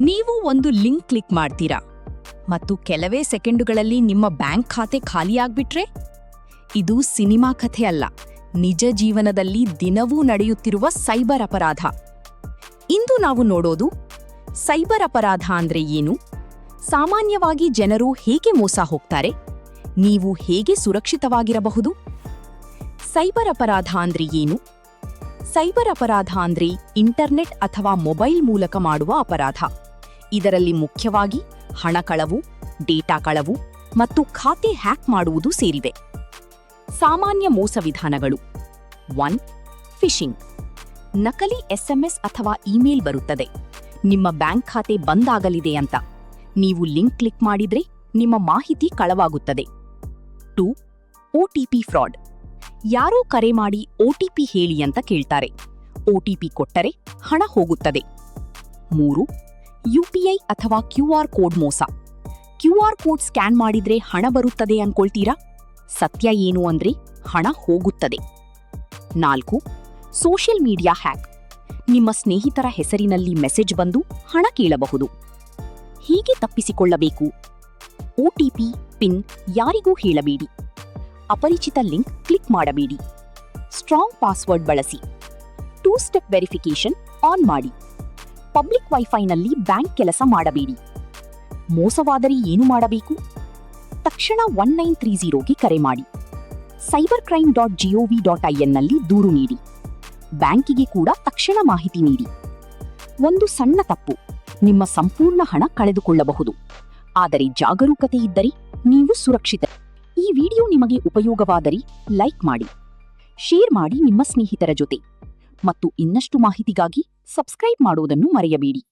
ನೀವು ಒಂದು link click ಮಾಡ್ತೀರಾ ಮತ್ತು ಕೆಲವೇ ಸೆಕೆಂಡುಗಳಲ್ಲಿ ನಿಮ್ಮ ಬ್ಯಾಂಕ್ ಖಾತೆ ಖಾಲಿಯಾಗ್ಬಿಟ್ರೆ? ಇದು ಸಿನಿಮಾ ಕಥೆ ಅಲ್ಲ, ನಿಜ ಜೀವನದಲ್ಲಿ ದಿನವೂ ನಡೆಯುತ್ತಿರುವ ಸೈಬರ್ ಅಪರಾಧ. ಇಂದು ನಾವು ನೋಡೋದು ಸೈಬರ್ ಅಪರಾಧ ಅಂದ್ರೆ ಏನು, ಸಾಮಾನ್ಯವಾಗಿ ಜನರು ಹೇಗೆ ಮೋಸ ಹೋಗ್ತಾರೆ, ನೀವು ಹೇಗೆ ಸುರಕ್ಷಿತವಾಗಿರಬಹುದು. ಸೈಬರ್ ಅಪರಾಧ ಅಂದ್ರೆ ಏನು? ಸೈಬರ್ ಅಪರಾಧ ಅಂದ್ರೆ ಇಂಟರ್ನೆಟ್ ಅಥವಾ ಮೊಬೈಲ್ ಮೂಲಕ ಮಾಡುವ ಅಪರಾಧ. ಇದರಲ್ಲಿ ಮುಖ್ಯವಾಗಿ ಹಣ ಕಳವು, ಡೇಟಾ ಕಳವು ಮತ್ತು ಖಾತೆ ಹ್ಯಾಕ್ ಮಾಡುವುದು ಸೇರಿವೆ. ಸಾಮಾನ್ಯ ಮೋಸ ವಿಧಾನಗಳು: 1. ಫಿಶಿಂಗ್. ನಕಲಿ SMS ಅಥವಾ ಇಮೇಲ್ ಬರುತ್ತದೆ, ನಿಮ್ಮ ಬ್ಯಾಂಕ್ ಖಾತೆ ಬಂದ್ ಆಗಲಿದೆ ಅಂತ. ನೀವು ಲಿಂಕ್ ಕ್ಲಿಕ್ ಮಾಡಿದ್ರೆ ನಿಮ್ಮ ಮಾಹಿತಿ ಕಳವಾಗುತ್ತದೆ. 2. OTP fraud. ಯಾರೋ ಕರೆ ಮಾಡಿ OTP ಹೇಳಿ ಅಂತ ಕೇಳ್ತಾರೆ. OTP ಕೊಟ್ಟರೆ ಹಣ ಹೋಗುತ್ತದೆ. 3. UPI ಅಥವಾ QR ಕೋಡ್ ಮೋಸ. QR ಕೋಡ್ ಸ್ಕ್ಯಾನ್ ಮಾಡಿದ್ರೆ ಹಣ ಬರುತ್ತದೆ ಅನ್ಕೊಳ್ತೀರಾ? ಸತ್ಯ ಏನು ಅಂದ್ರೆ ಹಣ ಹೋಗುತ್ತದೆ. 4. Social media hack. ನಿಮ್ಮ ಸ್ನೇಹಿತರ ಹೆಸರಿನಲ್ಲಿ ಮೆಸೇಜ್ ಬಂದು ಹಣ ಕೇಳಬಹುದು. ಹೀಗೆ ತಪ್ಪಿಸಿಕೊಳ್ಳಬೇಕು: OTP ಪಿನ್ ಯಾರಿಗೂ ಹೇಳಬೇಡಿ, ಅಪರಿಚಿತ ಲಿಂಕ್ ಕ್ಲಿಕ್ ಮಾಡಬೇಡಿ, ಸ್ಟ್ರಾಂಗ್ ಪಾಸ್ವರ್ಡ್ ಬಳಸಿ, 2 ಸ್ಟೆಪ್ ವೆರಿಫಿಕೇಶನ್ ಆನ್ ಮಾಡಿ, ಪಬ್ಲಿಕ್ ವೈಫೈನಲ್ಲಿ ಬ್ಯಾಂಕ್ ಕೆಲಸ ಮಾಡಬೇಡಿ. ಮೋಸವಾದರೆ ಏನು ಮಾಡಬೇಕು? ತಕ್ಷಣ 1930ಗೆ ಕರೆ ಮಾಡಿ, cybercrime.gov.in ನಲ್ಲಿ ದೂರು ನೀಡಿ, ಬ್ಯಾಂಕಿಗೆ ಕೂಡ ತಕ್ಷಣ ಮಾಹಿತಿ ನೀಡಿ. ಒಂದು ಸಣ್ಣ ತಪ್ಪು ನಿಮ್ಮ ಸಂಪೂರ್ಣ ಹಣ ಕಳೆದುಕೊಳ್ಳಬಹುದು. ಆದರೆ ಜಾಗರೂಕತೆ ಇದ್ದರೆ ನೀವು ಸುರಕ್ಷಿತ. ಈ ವಿಡಿಯೋ ನಿಮಗೆ ಉಪಯೋಗವಾದರೆ ಲೈಕ್ ಮಾಡಿ, ಶೇರ್ ಮಾಡಿ ನಿಮ್ಮ ಸ್ನೇಹಿತರ ಜೊತೆ, ಮತ್ತು ಇನ್ನಷ್ಟು ಮಾಹಿತಿಗಾಗಿ ಸಬ್ಸ್ಕ್ರೈಬ್ ಮಾಡುವುದನ್ನು ಮರೆಯಬೇಡಿ.